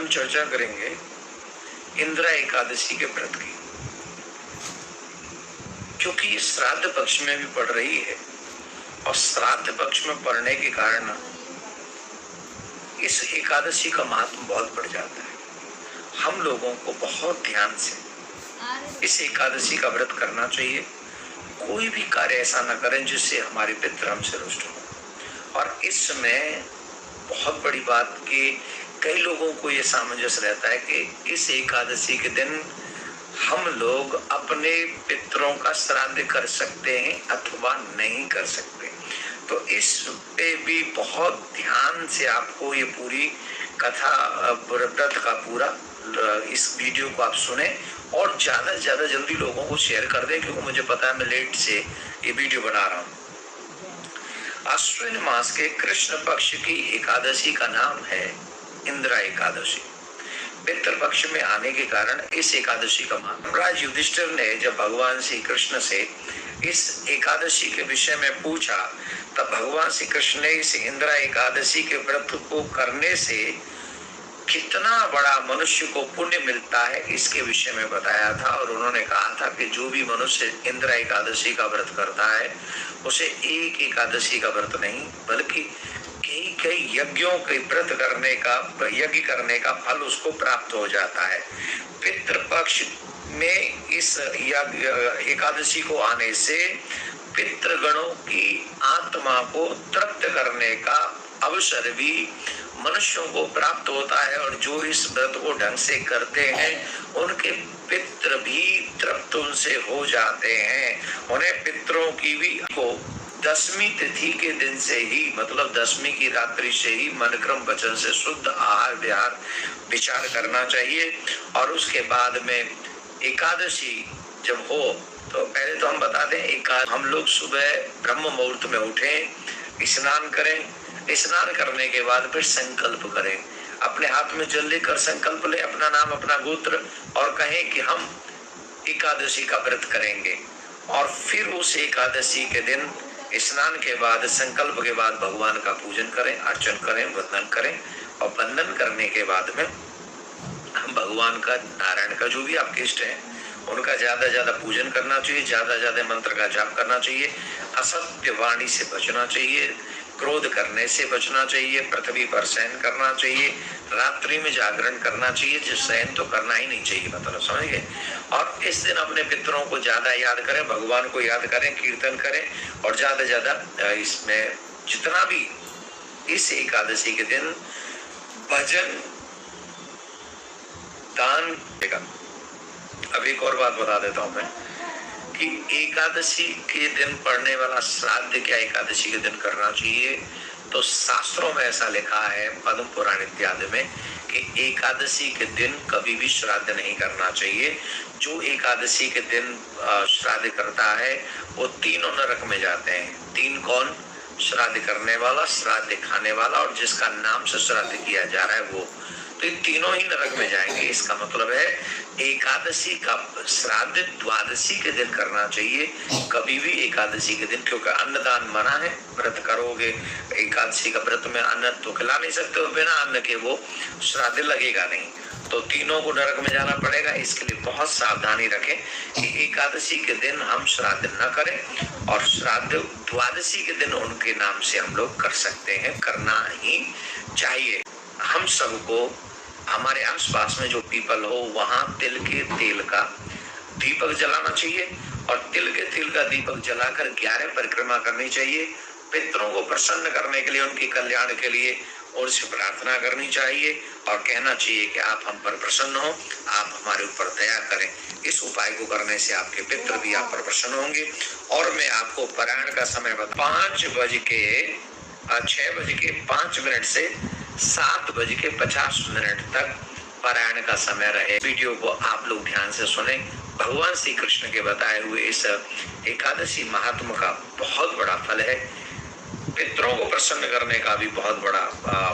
चर्चा करेंगे इंदिरा एकादशी के व्रत की, क्योंकि ये श्राद्ध पक्ष में भी पड़ रही है और श्राद्ध पक्ष में पड़ने के कारण इस एकादशी का महत्व बहुत बढ़ जाता है। हम लोगों को बहुत ध्यान से इस एकादशी का व्रत करना चाहिए। कोई भी कार्य ऐसा न करें जिससे हमारे पितृ हमसे रुष्ट हो। और इस समय बहुत बड़ी बात कि कई लोगों को ये सामंजस्य रहता है कि इस एकादशी के दिन हम लोग अपने पितरों का श्राद्ध कर सकते हैं अथवा नहीं कर सकते। तो इस पे भी बहुत ध्यान से आपको ये पूरी कथा व्रत का पूरा इस वीडियो को आप सुने और ज्यादा से ज्यादा जल्दी लोगों को शेयर कर दें, क्योंकि मुझे पता है मैं लेट से ये वीडियो बना रहा हूँ। अश्विन मास के कृष्ण पक्ष की एकादशी का नाम है इंदिरा एकादशी। पितृ पक्ष में आने के कारण इस एकादशी का मान राज युधिष्ठिर ने जब भगवान श्री कृष्ण से इस एकादशी के विषय में पूछा, तब भगवान श्री कृष्ण ने इस इंदिरा एकादशी के व्रत को करने से कितना बड़ा मनुष्य को पुण्य मिलता है इसके विषय में बताया था। और उन्होंने कहा था कि जो भी मनुष्य इंदिरा एकादशी का व्रत करता है उसे एक एकादशी का व्रत नहीं बल्कि कई कई यज्ञों के व्रत करने का यज्ञ करने का फल उसको प्राप्त हो जाता है। पितृपक्ष में इस एकादशी को आने से पितृगणों की आत्मा को तृप्त करने का अवसर भी मनुष्यों को प्राप्त होता है। और जो इस व्रत को ढंग से करते हैं उनके पितृ भी तृप्त उनसे हो जाते हैं। उन्हें पितरों की भी को दसवीं तिथि के दिन से ही मतलब दसवीं की रात्रि से ही मन क्रम वचन से शुद्ध आहार विहार विचार करना चाहिए। और उसके बाद में एकादशी जब हो तो पहले तो हम बता दें, हम लोग सुबह ब्रह्म मुहूर्त में उठें, स्नान करें, स्नान करने के बाद फिर संकल्प करें। अपने हाथ में जल लेकर संकल्प ले अपना नाम अपना गोत्र और कहें कि हम एकादशी का व्रत करेंगे। और फिर उस एकादशी के दिन स्नान के बाद संकल्प के बाद भगवान का पूजन करें, अर्चन करें, वंदन करें। और वंदन करने के बाद में हम भगवान का नारायण का जो भी आपके इष्ट है उनका ज्यादा पूजन करना चाहिए, ज्यादा मंत्र का जाप करना चाहिए, असत्य वाणी से बचना चाहिए, क्रोध करने से बचना चाहिए, पृथ्वी पर शयन करना चाहिए, रात्रि में जागरण करना चाहिए, जो शयन तो करना ही नहीं चाहिए, मतलब समझ गए। और इस दिन अपने पितरों को ज्यादा याद करें, भगवान को याद करें, कीर्तन करें और ज्यादा इसमें जितना भी इस एकादशी के दिन भजन दान देगा। अब एक और बात बता देता हूं मैं कि एकादशी के दिन पढ़ने वाला श्राद्ध क्या एकादशी के दिन करना चाहिए। तो शास्त्रों में ऐसा लिखा है पद्म पुराण इत्यादि में कि एकादशी के दिन कभी भी श्राद्ध नहीं करना चाहिए। जो एकादशी के दिन श्राद्ध करता है वो तीनों नरक में जाते हैं। तीन कौन? श्राद्ध करने वाला, श्राद्ध खाने वाला और जिसका नाम से श्राद्ध किया जा रहा है वो। तो ये तीनों ही नरक में जाएंगे। इसका मतलब है एकादशी का श्राद्ध द्वादशी के दिन करना चाहिए, कभी भी एकादशी के दिन, क्योंकि अन्नदान मना है। व्रत करोगे एकादशी का व्रत में अन्न तो खिला नहीं सकते हो, बिना अन्न के वो श्राद्ध लगेगा नहीं। तो तीनों को नरक में जाना पड़ेगा। इसके लिए बहुत सावधानी रखें कि एकादशी के दिन हम श्राद्ध न करें और श्राद्ध द्वादशी के दिन उनके नाम से हम लोग कर सकते हैं, करना ही चाहिए। हम सबको हमारे आसपास में जो पीपल हो वहां तिल के तेल का दीपक जलाना चाहिए और तिल के तेल का दीपक जलाकर 11 परिक्रमा करनी चाहिए। पितरों को प्रसन्न करने के लिए, उनके कल्याण के लिए उनसे प्रार्थना करनी चाहिए और कहना चाहिए कि आप हम पर प्रसन्न हो, आप हमारे ऊपर दया करें। इस उपाय को करने से आपके पितर भी आप पर प्रसन्न होंगे। और मैं आपको पारायण का समय बता 6:05 से 7:50 तक पारायण का समय रहे। वीडियो को आप लोग ध्यान से सुने। भगवान श्री कृष्ण के बताए हुए इस एकादशी महात्मा का बहुत बड़ा फल है। पितरों को प्रसन्न करने का भी बहुत बड़ा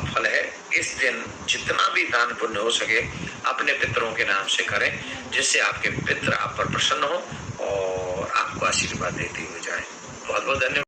फल है। इस दिन जितना भी दान पुण्य हो सके अपने पितरों के नाम से करें, जिससे आपके पितर आप पर प्रसन्न हो और आपको आशीर्वाद देते हुए जाए। बहुत बहुत धन्यवाद।